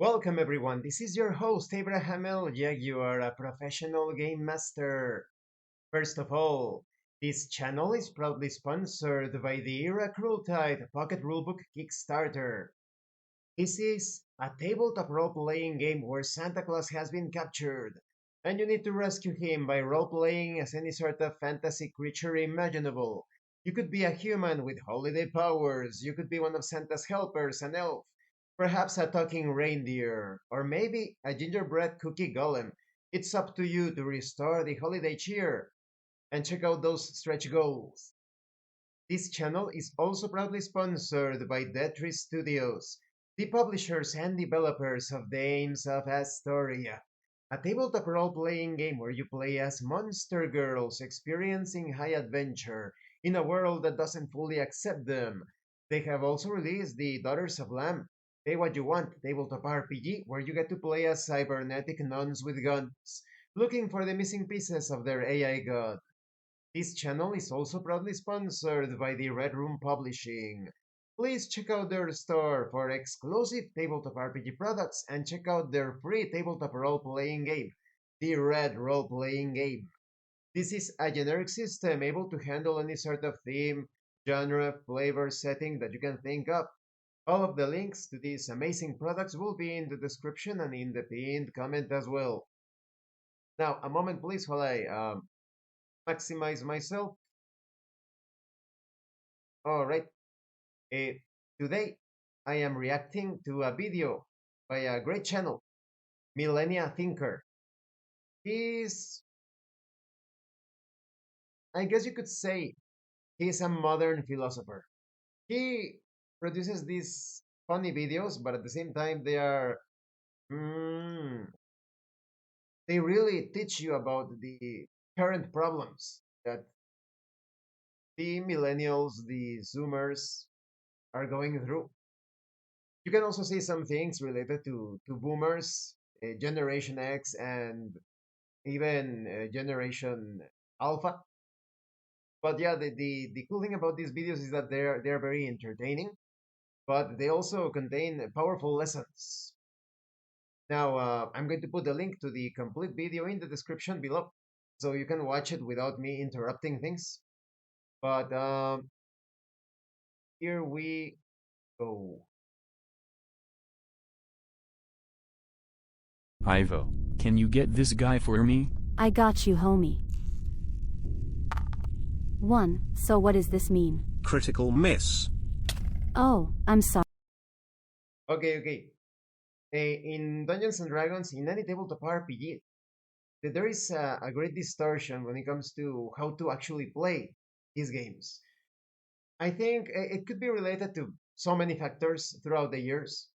Welcome everyone, this is your host Abraham L. You are a professional game master. First of all, this channel is proudly sponsored by the Crueltide Pocket Rulebook Kickstarter. This is a tabletop role-playing game where Santa Claus has been captured, and you need to rescue him by role-playing as any sort of fantasy creature imaginable. You could be a human with holiday powers, you could be one of Santa's helpers, an elf, perhaps a talking reindeer, or maybe a gingerbread cookie golem. It's up to you to restore the holiday cheer and check out those stretch goals. This channel is also proudly sponsored by Dead Tree Studios, the publishers and developers of Dames of Asstoria, a tabletop role-playing game where you play as monster girls experiencing high adventure in a world that doesn't fully accept them. They have also released the Daughters of Lamb, Pay What You Want tabletop RPG, where you get to play as cybernetic nuns with guns, looking for the missing pieces of their AI god. This channel is also proudly sponsored by the Red Room Publishing. Please check out their store for exclusive tabletop RPG products and check out their free tabletop role-playing game, the Red Roleplaying Game. This is a generic system able to handle any sort of theme, genre, flavor, setting that you can think of. All of the links to these amazing products will be in the description and in the pinned comment as well. Now, a moment please while I maximize myself. Alright, uh, today I am reacting to a video by a great channel, Millenia Thinker. He's, I guess you could say, he's a modern philosopher. He produces these funny videos, but at the same time mm, they really teach you about the current problems that the millennials, the Zoomers are going through. You can also see some things related to boomers, Generation X, and even Generation Alpha. But yeah, the cool thing about these videos is that they're very entertaining, but they also contain powerful lessons. Now, I'm going to put the link to the complete video in the description below, so you can watch it without me interrupting things. But here we go. Ivo, can you get this guy for me? I got you, homie. 1. So what does this mean? Critical miss. Oh, I'm sorry. Okay. In Dungeons and Dragons, in any tabletop RPG, there is a great distortion when it comes to how to actually play these games. I think it could be related to so many factors throughout the years,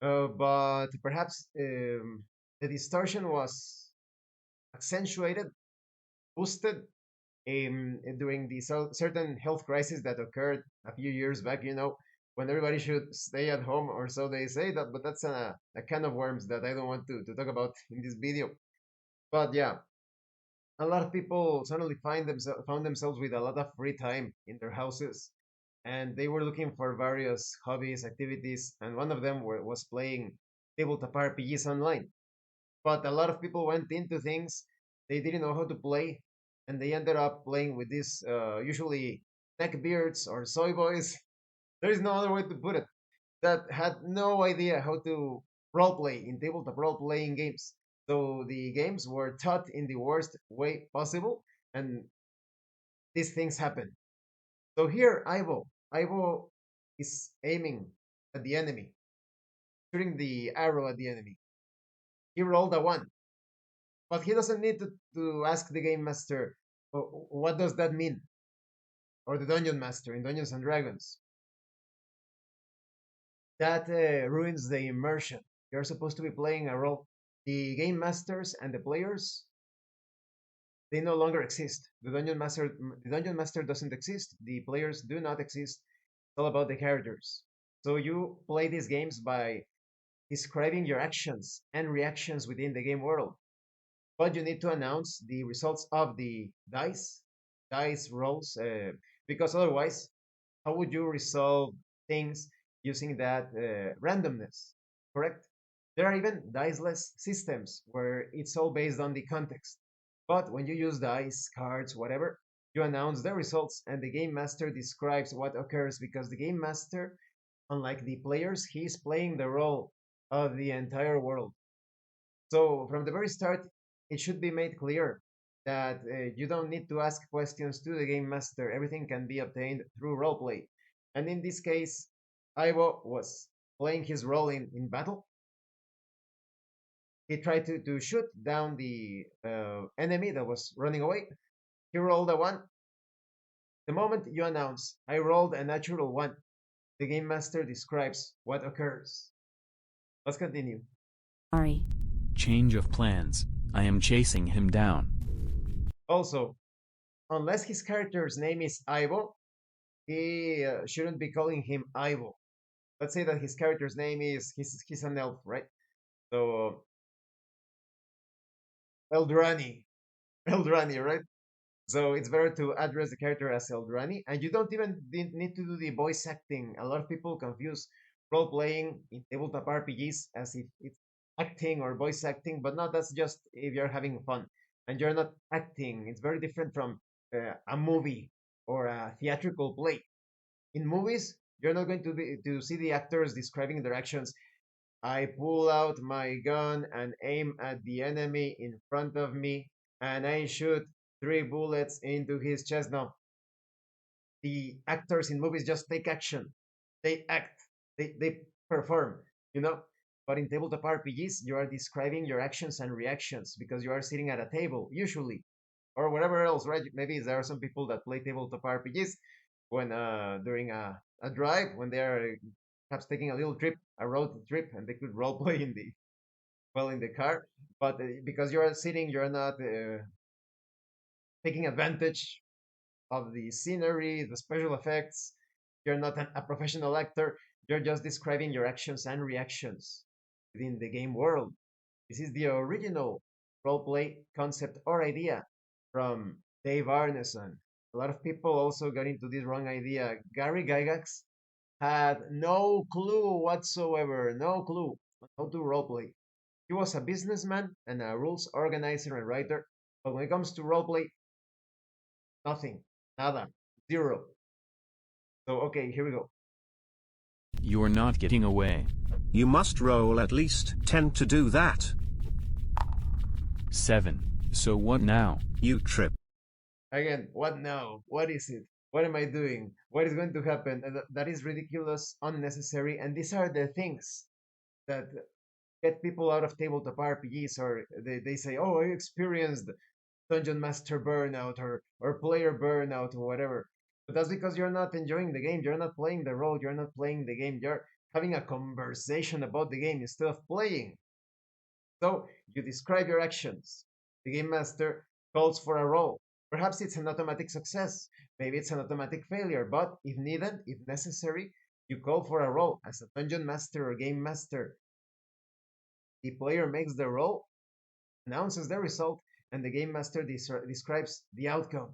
but perhaps the distortion was accentuated, boosted during the certain health crisis that occurred a few years back, when everybody should stay at home, or so they say that, but that's a can of worms that I don't want to talk about in this video. But yeah, a lot of people suddenly found themselves with a lot of free time in their houses, and they were looking for various hobbies, activities, and one of them was playing tabletop RPGs online. But a lot of people went into things they didn't know how to play, and they ended up playing with these usually neckbeards or soy boys. There is no other way to put it, that had no idea how to roleplay in tabletop role playing games. So the games were taught in the worst way possible, and these things happen. So here, Ivo is aiming at the enemy, shooting the arrow at the enemy. He rolled a 1, but he doesn't need to ask the game master, what does that mean? Or the dungeon master in Dungeons and Dragons. That ruins the immersion. You're supposed to be playing a role. The game masters and the players, they no longer exist. The dungeon master doesn't exist. The players do not exist. It's all about the characters. So you play these games by describing your actions and reactions within the game world. But you need to announce the results of the dice rolls, because otherwise, how would you resolve things using that randomness? Correct? There are even diceless systems where it's all based on the context. But when you use dice, cards, whatever, you announce the results and the game master describes what occurs because the game master, unlike the players, he is playing the role of the entire world. So from the very start, it should be made clear that you don't need to ask questions to the game master. Everything can be obtained through roleplay. And in this case, Ivo was playing his role in battle. He tried to shoot down the enemy that was running away. He rolled a 1. The moment you announce, I rolled a natural 1, the game master describes what occurs. Let's continue. Sorry. Change of plans. I am chasing him down. Also, unless his character's name is Ivo, he shouldn't be calling him Ivo. Let's say that his character's name is, he's an elf, right? So, Eldrani. Eldrani, right? So it's better to address the character as Eldrani, and you don't even need to do the voice acting. A lot of people confuse role playing in tabletop RPGs as if it's acting or voice acting, but no, that's just if you're having fun and you're not acting. It's very different from a movie or a theatrical play. In movies, you're not going to see the actors describing their actions. I pull out my gun and aim at the enemy in front of me, and I shoot 3 bullets into his chest. No, the actors in movies just take action. They act. They perform, you know? But in tabletop RPGs, you are describing your actions and reactions because you are sitting at a table, usually, or whatever else, right? Maybe there are some people that play tabletop RPGs when during a drive, when they are perhaps taking a little trip, a road trip, and they could role play in the in the car. But because you are sitting, you're not taking advantage of the scenery, the special effects. You're not a professional actor. You're just describing your actions and reactions within the game world. This is the original roleplay concept or idea from Dave Arneson. A lot of people also got into this wrong idea. Gary Gygax had no clue whatsoever, no clue on how to roleplay. He was a businessman and a rules organizer and writer, but when it comes to roleplay, nothing, nada, zero. So, okay, here we go. You're not getting away. You must roll at least 10 to do that. 7. So what now? You trip. Again, what now? What is it? What am I doing? What is going to happen? That is ridiculous, unnecessary, and these are the things that get people out of tabletop RPGs, or they say, oh, I experienced dungeon master burnout or player burnout or whatever. But that's because you're not enjoying the game. You're not playing the role. You're not playing the game. You're having a conversation about the game instead of playing. So you describe your actions. The game master calls for a roll. Perhaps it's an automatic success. Maybe it's an automatic failure. But if needed, if necessary, you call for a roll as a dungeon master or game master. The player makes the roll, announces the result, and the game master describes the outcome.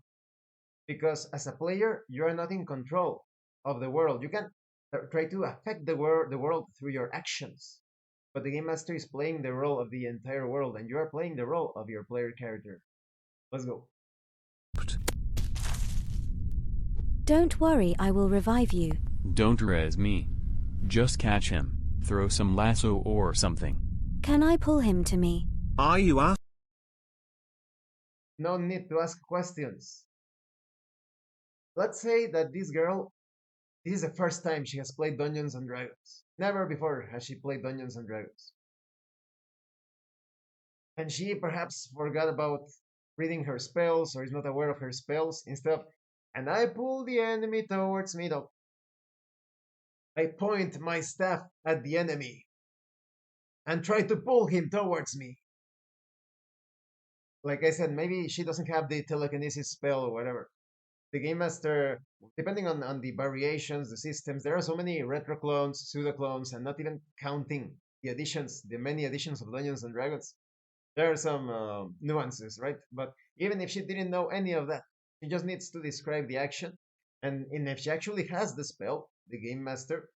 Because as a player, you are not in control of the world. You can try to affect the world through your actions, but the game master is playing the role of the entire world, and you are playing the role of your player character. Let's go. Don't worry, I will revive you. Don't res me. Just catch him. Throw some lasso or something. Can I pull him to me? Are you asked? No need to ask questions. Let's say that this girl, this is the first time she has played Dungeons and Dragons. Never before has she played Dungeons and Dragons. And she perhaps forgot about reading her spells or is not aware of her spells. Instead of, and I pull the enemy towards me, though. I point my staff at the enemy and try to pull him towards me. Like I said, maybe she doesn't have the telekinesis spell or whatever. The game master, depending on the variations, the systems, there are so many retro clones, pseudo clones, and not even counting the additions, the many additions of Dungeons and Dragons. There are some nuances, right? But even if she didn't know any of that, she just needs to describe the action. And if she actually has the spell, the game master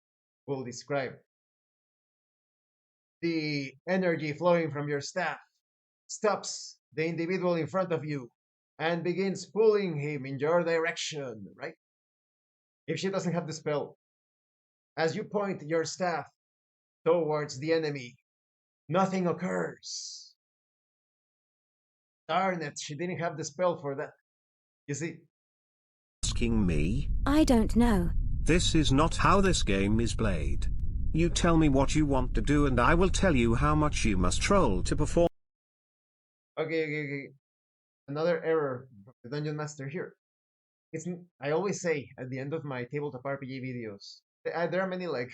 will describe the energy flowing from your staff stops the individual in front of you and begins pulling him in your direction, right? If she doesn't have the spell, as you point your staff towards the enemy, nothing occurs. Darn it, she didn't have the spell for that. You see? Asking me? I don't know. This is not how this game is played. You tell me what you want to do and I will tell you how much you must roll to perform. Okay. Another error from the Dungeon Master here. I always say at the end of my tabletop RPG videos, there are many like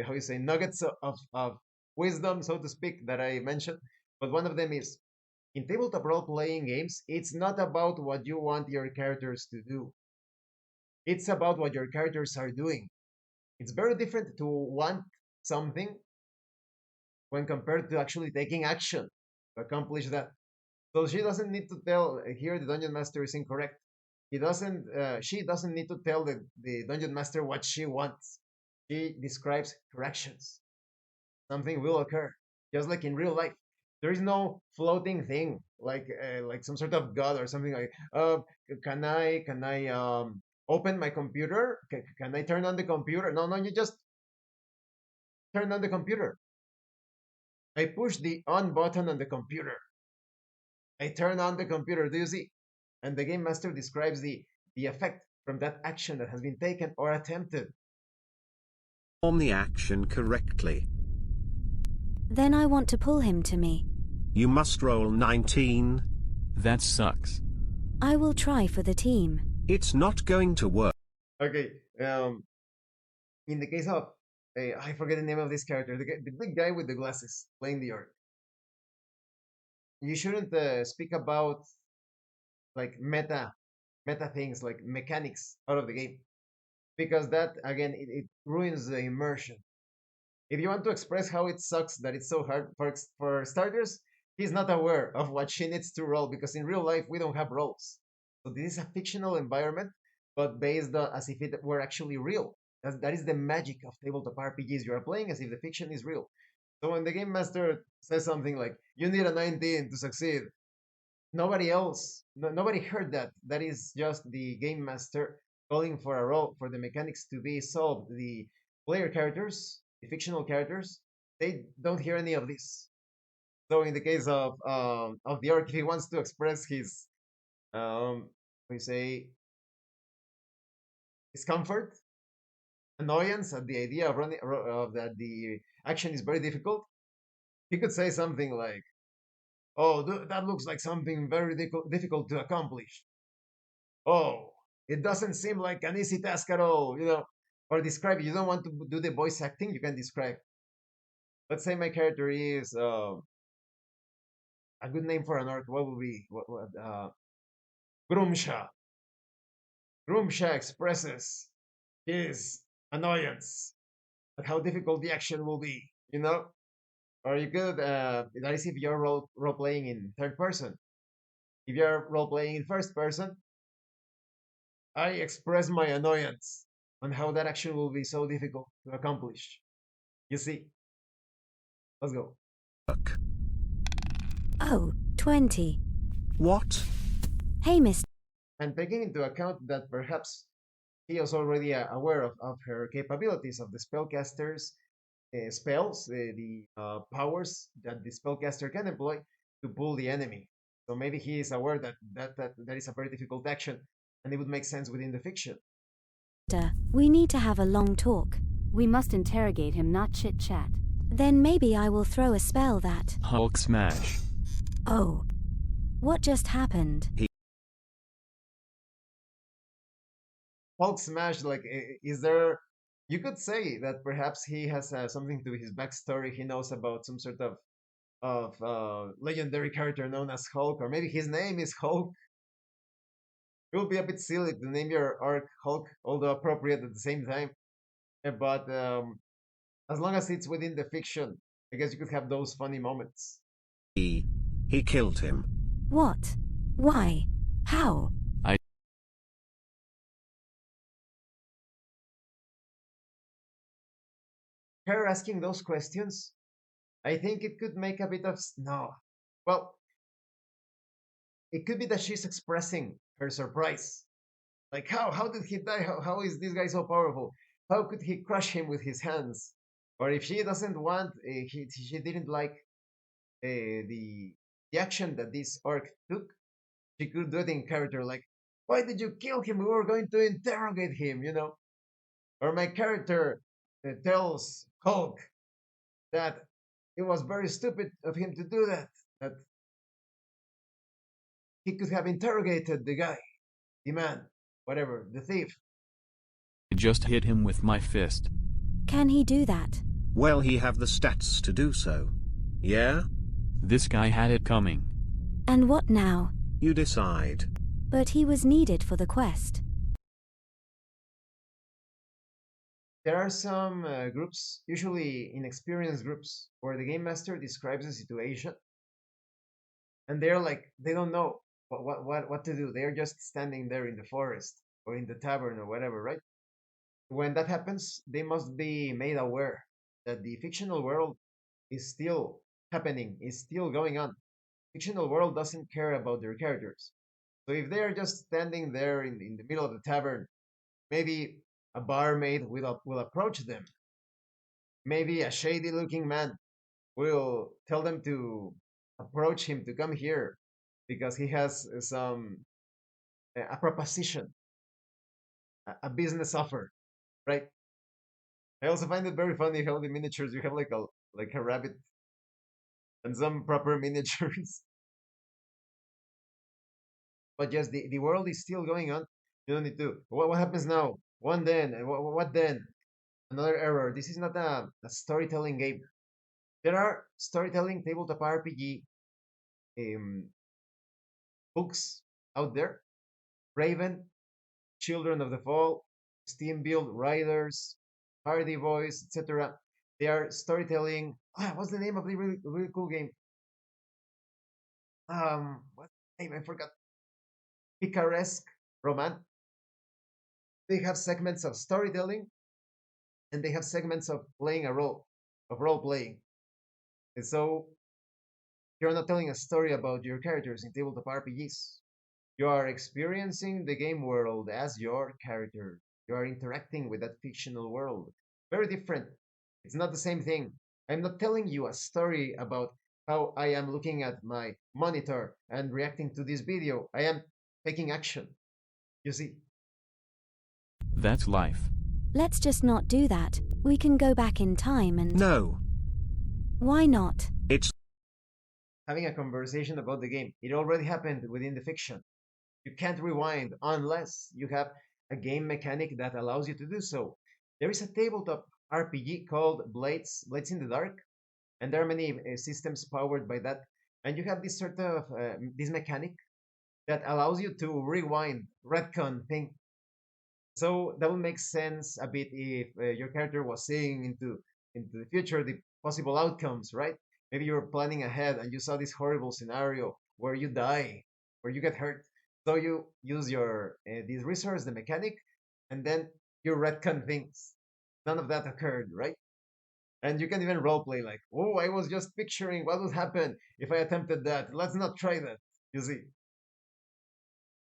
how you say nuggets of wisdom, so to speak, that I mentioned. But one of them is in tabletop role playing games, it's not about what you want your characters to do. It's about what your characters are doing. It's very different to want something when compared to actually taking action to accomplish that. So she doesn't need to tell here the dungeon master is incorrect. He doesn't. She doesn't need to tell the dungeon master what she wants. She describes her actions. Something will occur, just like in real life. There is no floating thing like some sort of god or something like. Can I open my computer? Can I turn on the computer? No. You just turn on the computer. I push the on button on the computer. I turn on the computer. Do you see? And the game master describes the effect from that action that has been taken or attempted. Perform the action correctly. Then I want to pull him to me. You must roll 19. That sucks. I will try for the team. It's not going to work. Okay. In the case of I forget the name of this character, the big guy with the glasses playing the orc. You shouldn't speak about like meta things like mechanics out of the game, because that again it ruins the immersion. If you want to express how it sucks that it's so hard for starters, he's not aware of what she needs to roll because in real life we don't have rolls. So this is a fictional environment, but based on as if it were actually real. That is the magic of tabletop RPGs. You are playing as if the fiction is real. So when the game master says something like "You need a 19 to succeed," nobody heard that. That is just the game master calling for a role for the mechanics to be solved. The player characters, the fictional characters, they don't hear any of this. So in the case of the orc, if he wants to express his we say discomfort, annoyance at the idea of running of that the action is very difficult, he could say something like, "Oh, that looks like something very difficult to accomplish. Oh, it doesn't seem like an easy task at all." Or describe. You don't want to do the voice acting. You can describe. Let's say my character is a good name for an orc. What would be Grumsha? Grumsha expresses his annoyance at how difficult the action will be. Or you could that is if you're role playing in third person. If you're role playing in first person, I express my annoyance on how that action will be so difficult to accomplish. You see? Let's go. Oh, 20. What? Hey, Miss. And taking into account that perhaps he is already aware of her capabilities of the spellcaster's spells, the powers that the spellcaster can employ to pull the enemy. So maybe he is aware that is a very difficult action, and it would make sense within the fiction. We need to have a long talk. We must interrogate him, not chit-chat. Then maybe I will throw a spell that... Hulk smash. Oh. What just happened? Hulk smash, like, is there... You could say that perhaps he has something to his backstory. He knows about some sort of legendary character known as Hulk, or maybe his name is Hulk. It would be a bit silly to name your arc Hulk, although appropriate at the same time. But as long as it's within the fiction, I guess you could have those funny moments. He killed him. What? Why? How? Her asking those questions I think it could make a bit of no. Well, it could be that she's expressing her surprise. Like how did he die? How is this guy so powerful? How could he crush him with his hands? Or if she doesn't want, she didn't like the action that this orc took, she could do it in character. Like, why did you kill him? We were going to interrogate him, you know. Or my character tells Hulk that it was very stupid of him to do that. That he could have interrogated the guy, the man, whatever, the thief. I just hit him with my fist. Can he do that? Well, he have the stats to do so. Yeah? This guy had it coming. And what now? You decide. But he was needed for the quest. There are some groups, usually inexperienced groups, where the game master describes the situation, and they're like they don't know what to do. They're just standing there in the forest or in the tavern or whatever, right? When that happens, they must be made aware that the fictional world is still happening, is still going on. Fictional world doesn't care about their characters. So if they are just standing there in the middle of the tavern, maybe a barmaid will approach them. Maybe a shady looking man will tell them to approach him to come here because he has some a proposition, a business offer, right? I also find it very funny how the miniatures you have like a rabbit and some proper miniatures. But yes, the world is still going on. You don't need to. What happens now? One then? What then? Another error. This is not a storytelling game. There are storytelling tabletop RPG um, books out there. Raven, Children of the Fall, Steam Build Riders, Hardy Boys, etc. They are storytelling. What's the name of the really cool game? What's the name? I forgot. Picaresque Romance. They have segments of storytelling and they have segments of playing a role, of role playing. And so you're not telling a story about your characters in tabletop RPGs. You are experiencing the game world as your character. You are interacting with that fictional world. Very different. It's not the same thing. I'm not telling you a story about how I am looking at my monitor and reacting to this video. I am taking action. You see, That's life. Let's just not do that. We can go back in time and... No. Why not? It's having a conversation about the game. It already happened within the fiction. You can't rewind unless you have a game mechanic that allows you to do so. There is a tabletop RPG called Blades in the Dark, and there are many systems powered by that. And you have this sort of this mechanic that allows you to rewind, retcon thing. So that would make sense a bit if your character was seeing into the future, the possible outcomes, right? Maybe you were planning ahead and you saw this horrible scenario where you die, where you get hurt. So you use your this resource, the mechanic, and then you retcon things. None of that occurred, right? And you can even roleplay like, oh, I was just picturing what would happen if I attempted that. Let's not try that. You see.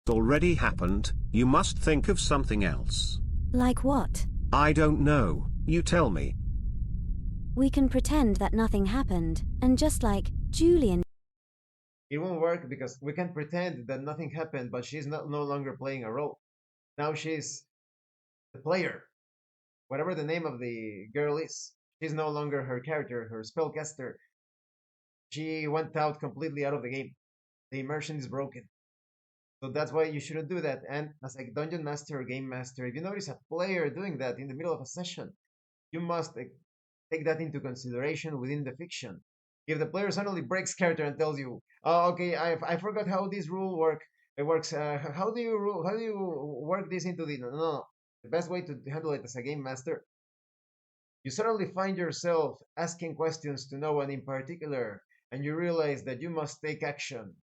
already happened, you must think of something else. Like what? I don't know, you tell me. We can pretend that nothing happened, and just like Julian. It won't work because we can pretend that nothing happened, but she's no longer playing a role. Now she's the player. Whatever the name of the girl is, she's no longer her character, her spellcaster. She went out completely out of the game. The immersion is broken. So that's why you shouldn't do that. And as a dungeon master or game master, if you notice a player doing that in the middle of a session, you must take that into consideration within the fiction. If the player suddenly breaks character and tells you, "Oh, okay, I forgot how this rule works. How do you work this into the no. The best way to handle it as a game master, you suddenly find yourself asking questions to no one in particular, and you realize that you must take action.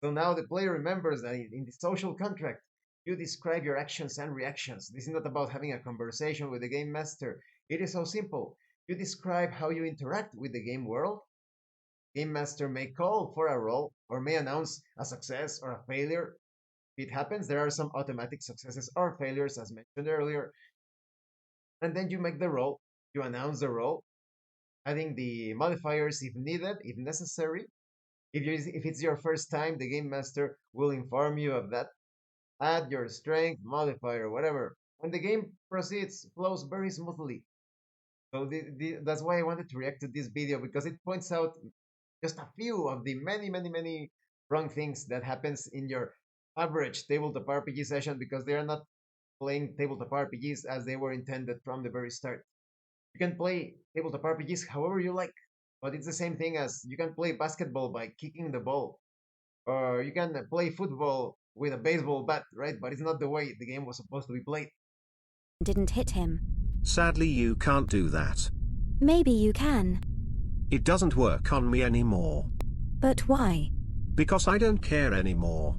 So now the player remembers that in the social contract, you describe your actions and reactions. This is not about having a conversation with the game master. It is so simple. You describe how you interact with the game world. Game Master may call for a roll or may announce a success or a failure. If it happens, there are some automatic successes or failures, as mentioned earlier. And then you make the roll, you announce the roll, adding the modifiers if needed, if necessary. If it's your first time, the Game Master will inform you of that. Add your strength modifier, whatever. And the game proceeds, flows very smoothly. So that's why I wanted to react to this video, because it points out just a few of the many, many, many wrong things that happens in your average tabletop RPG session, because they are not playing tabletop RPGs as they were intended from the very start. You can play tabletop RPGs however you like, but it's the same thing as you can play basketball by kicking the ball, or you can play football with a baseball bat, right? But it's not the way the game was supposed to be played. Didn't hit him. Sadly, you can't do that. Maybe you can. It doesn't work on me anymore. But why? Because I don't care anymore.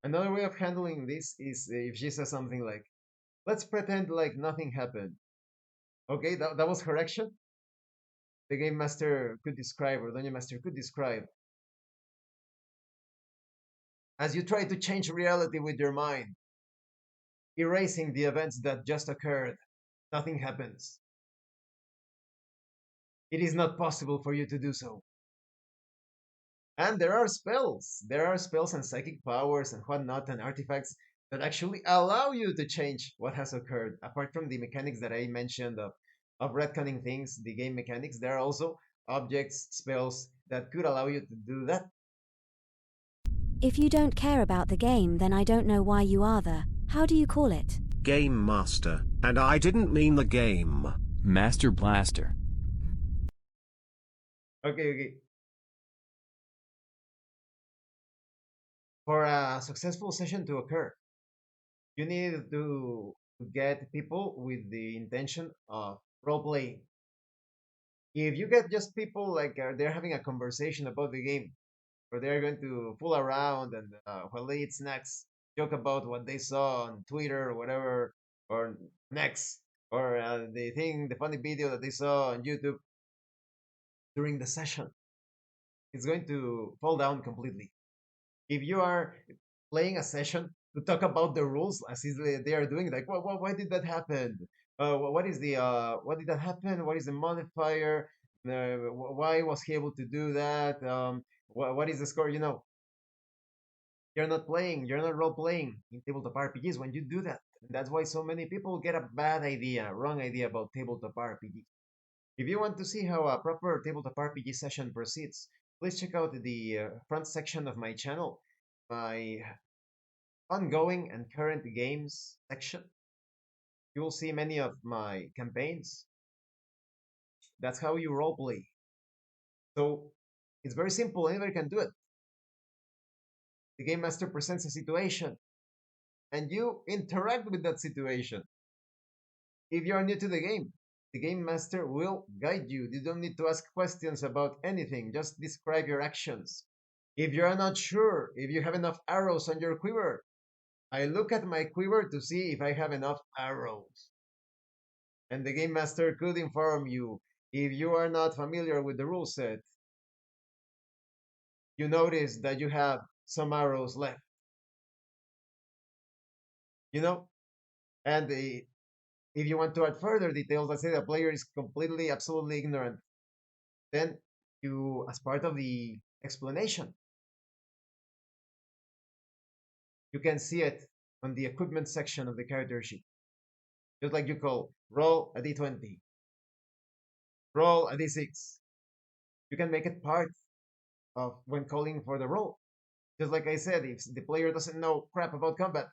Another way of handling this is if she says something like, let's pretend like nothing happened. Okay, that was her action. The Game Master could describe, or Dungeon Master could describe, as you try to change reality with your mind, erasing the events that just occurred, nothing happens. It is not possible for you to do so. And there are spells. There are spells and psychic powers and whatnot and artifacts that actually allow you to change what has occurred. Apart from the mechanics that I mentioned of retconning things, the game mechanics, there are also objects, spells that could allow you to do that. If you don't care about the game, then I don't know why you are there. How do you call it? Game Master. And I didn't mean the game. Master Blaster. Okay. For a successful session to occur, you need to get people with the intention of role playing. If you get just people like they're having a conversation about the game, or they're going to fool around and while they eat snacks, joke about what they saw on Twitter or whatever, or next, or the funny video that they saw on YouTube during the session, it's going to fall down completely. If you are playing a session to talk about the rules as they are doing, like, why did that happen? What did that happen? What is the modifier? Why was he able to do that? What is the score? You're not playing, you're not role playing in tabletop RPGs when you do that. And that's why so many people get a wrong idea about tabletop RPGs. If you want to see how a proper tabletop RPG session proceeds, please check out the front section of my channel, my ongoing and current games section. You will see many of my campaigns. That's how you roleplay. So it's very simple, anybody can do it. The Game Master presents a situation, and you interact with that situation. If you are new to the Game Master will guide you. You don't need to ask questions about anything, just describe your actions. If you are not sure if you have enough arrows on your quiver, I look at my quiver to see if I have enough arrows. And the Game Master could inform you if you are not familiar with the rule set. You notice that you have some arrows left. And if you want to add further details, let's say the player is completely, absolutely ignorant, then you, as part of the explanation, you can see it on the equipment section of the character sheet. Just like you call roll a d20, roll a d6. You can make it part of when calling for the roll. Just like I said, if the player doesn't know crap about combat,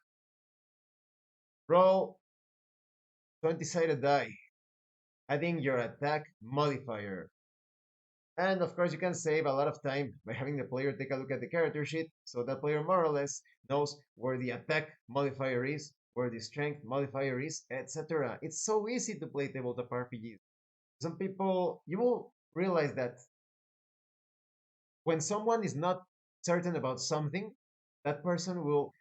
roll 20-sided die, adding your attack modifier. And of course, you can save a lot of time by having the player take a look at the character sheet, so that player more or less knows where the attack modifier is, where the strength modifier is, etc. It's so easy to play tabletop RPGs. Some people, you will realize that when someone is not certain about something, that person will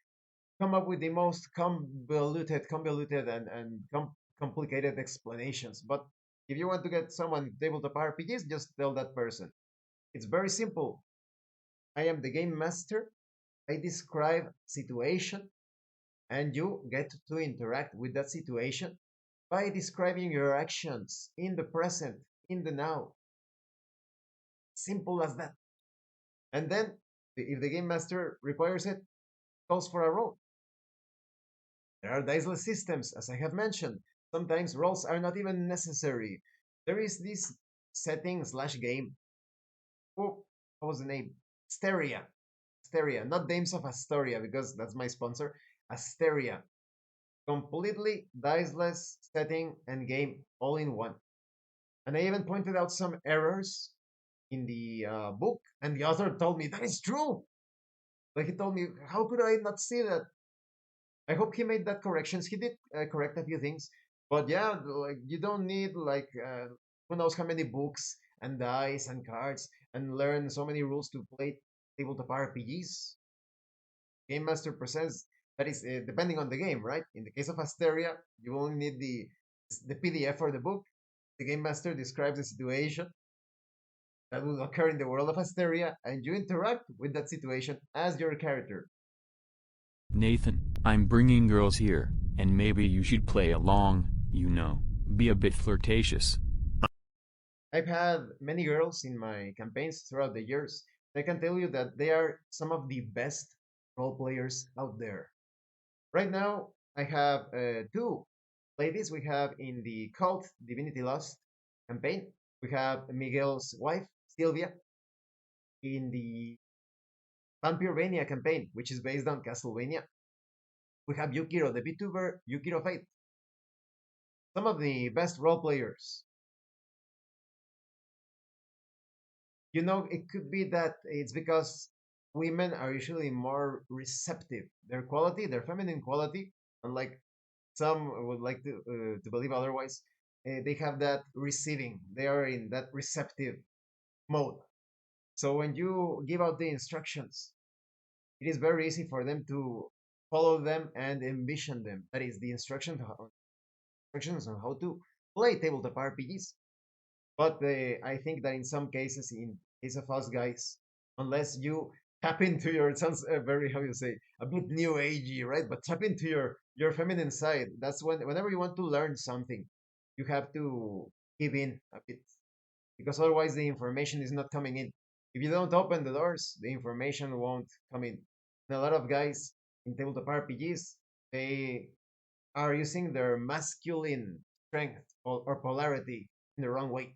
come up with the most convoluted and complicated explanations. But If you want to get someone tabletop RPGs, just tell that person. It's very simple. I am the game master. I describe situation, and you get to interact with that situation by describing your actions in the present, in the now. Simple as that. And then, if the game master requires it, calls for a roll. There are diceless systems, as I have mentioned. Sometimes rolls are not even necessary. There is this setting slash game. Oh, what was the name? Asteria. Asteria, not Dames of Asstoria, because that's my sponsor. Asteria. Completely diceless setting and game all in one. And I even pointed out some errors in the book, and the author told me that is true. Like he told me, how could I not see that? I hope he made that corrections. He did correct a few things, but yeah, like you don't need like who knows how many books and dice and cards and learn so many rules to play tabletop RPGs. Game Master presents that is depending on the game, right? In the case of Asteria, you only need the PDF or the book. The Game Master describes the situation that will occur in the world of Asteria, and you interact with that situation as your character. Nathan, I'm bringing girls here, and maybe you should play along, be a bit flirtatious. I've had many girls in my campaigns throughout the years. I can tell you that they are some of the best role players out there. Right now, I have two ladies. We have in the Cult Divinity Lost campaign, we have Miguel's wife, Sylvia, in the Vampirevania campaign, which is based on Castlevania. We have Yukiro, the VTuber, Yukiro Fate. Some of the best role players. It could be that it's because women are usually more receptive. Their feminine quality, unlike some would like to believe otherwise, they have that receiving. They are in that receptive mode. So when you give out the instructions, it is very easy for them to follow them and envision them. That is the instructions on how to play tabletop RPGs. But I think that in some cases, in case of us guys, unless you tap into your, it sounds very, how you say, a bit new agey, right? But tap into your feminine side. That's whenever you want to learn something, you have to give in a bit, because otherwise the information is not coming in. If you don't open the doors, the information won't come in. And a lot of guys in tabletop RPGs, they are using their masculine strength or polarity in the wrong way.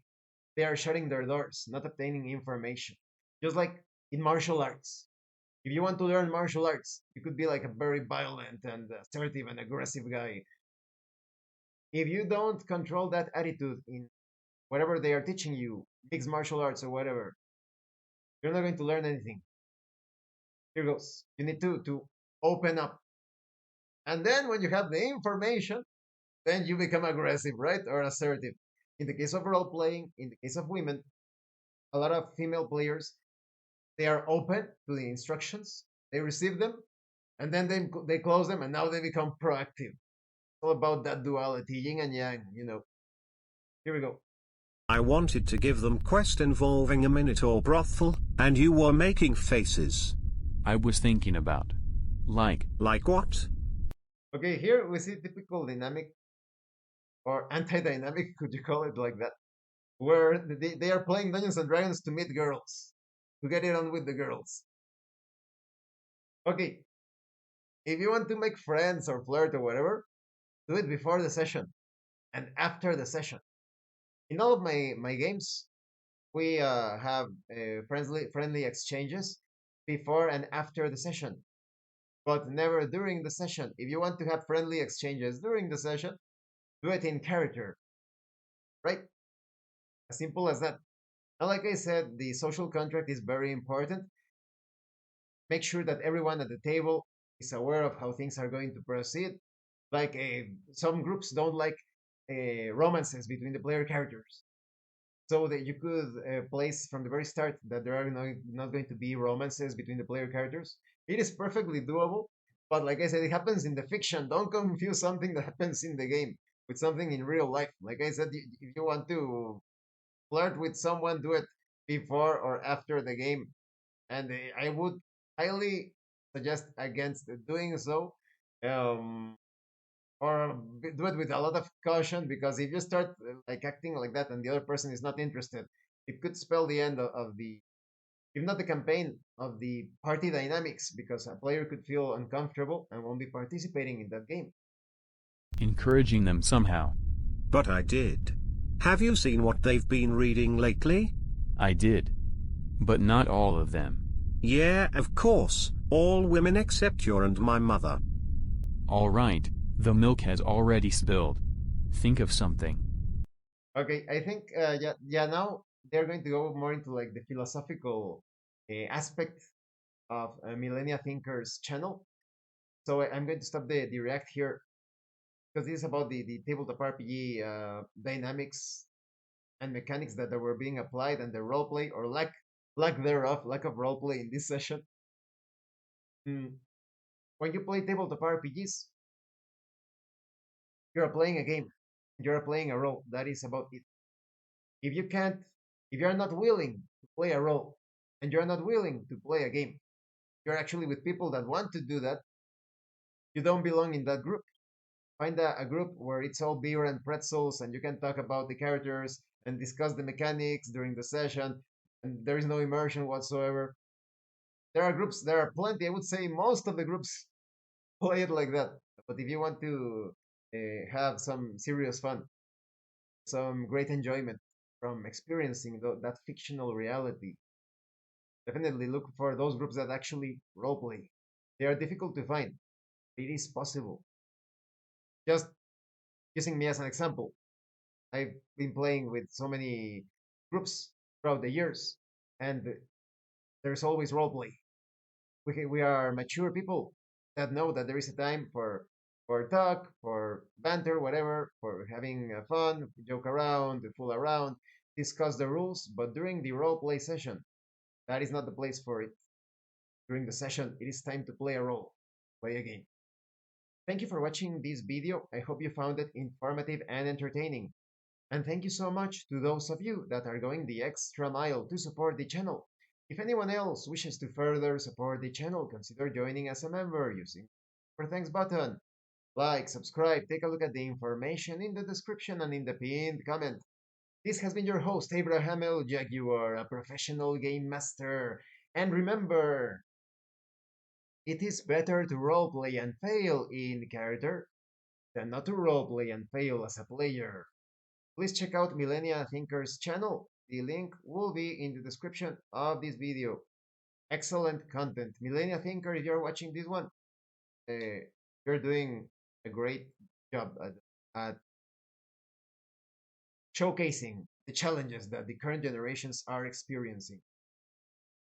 They are shutting their doors, not obtaining information. Just like in martial arts. If you want to learn martial arts, you could be like a very violent and assertive and aggressive guy. If you don't control that attitude in whatever they are teaching you, mixed martial arts or whatever, you're not going to learn anything. Here goes. You need to open up. And then when you have the information, then you become aggressive, right? Or assertive. In the case of role playing, in the case of women, a lot of female players, they are open to the instructions, they receive them, and then they close them, and now they become proactive. It's all about that duality, yin and yang. Here we go. I wanted to give them quest involving a Minotaur brothel, and you were making faces. I was thinking about. Like what? Okay, here we see typical dynamic or anti-dynamic, could you call it like that, where they are playing Dungeons and Dragons to meet girls, to get it on with the girls. Okay, if you want to make friends or flirt or whatever, do it before the session and after the session. In all of my games, we have friendly exchanges before and after the session, but never during the session. If you want to have friendly exchanges during the session, do it in character, right? As simple as that. And like I said, the social contract is very important. Make sure that everyone at the table is aware of how things are going to proceed. Like some groups don't like romances between the player characters. So that you could place from the very start that there are not going to be romances between the player characters. It is perfectly doable, but like I said, it happens in the fiction. Don't confuse something that happens in the game. with something in real life. Like I said, if you want to flirt with someone, do it before or after the game. And I would highly suggest against doing so. Um, or do it with a lot of caution, because if you start like acting like that and the other person is not interested, it could spell the end of the, if not the campaign, of the party dynamics, because a player could feel uncomfortable and won't be participating in that game. Encouraging them somehow. But I did. Have you seen what they've been reading lately? I did. But not all of them. Yeah, of course, all women except your and my mother. Alright, the milk has already spilled. Think of something. Okay, I think yeah. Now they're going to go more into like the philosophical aspect of Millenia Thinker's channel. So I'm going to stop the react here, because this is about the tabletop RPG dynamics and mechanics that were being applied, and the roleplay or lack thereof, lack of roleplay in this session. When you play tabletop RPGs, you're playing a game, you're playing a role. That is about it. If you can't, if you're not willing to play a role and you're not willing to play a game, you're actually with people that want to do that, you don't belong in that group. Find a group where it's all beer and pretzels and you can talk about the characters and discuss the mechanics during the session, and there is no immersion whatsoever. There are groups, there are plenty. I would say most of the groups play it like that. But if you want to have some serious fun, some great enjoyment from experiencing that fictional reality, definitely look for those groups that actually roleplay. They are difficult to find. It is possible. Just using me as an example, I've been playing with so many groups throughout the years, and there's always roleplay. We are mature people that know that there is a time for talk, for banter, whatever, for having fun, joke around, fool around, discuss the rules. But during the roleplay session, that is not the place for it. During the session, it is time to play a role, play a game. Thank you for watching this video. I hope you found it informative and entertaining. And thank you so much to those of you that are going the extra mile to support the channel. If anyone else wishes to further support the channel, consider joining as a member using the thanks button. Like, subscribe, take a look at the information in the description and in the pinned comment. This has been your host, Abraham L. Jaguar, a professional game master. And remember, it is better to roleplay and fail in character than not to roleplay and fail as a player. Please check out Millenia Thinker's channel. The link will be in the description of this video. Excellent content. Millenia Thinker, if you're watching this one, you're doing a great job at showcasing the challenges that the current generations are experiencing.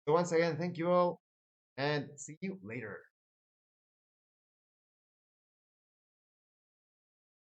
So once again, thank you all, and see you later.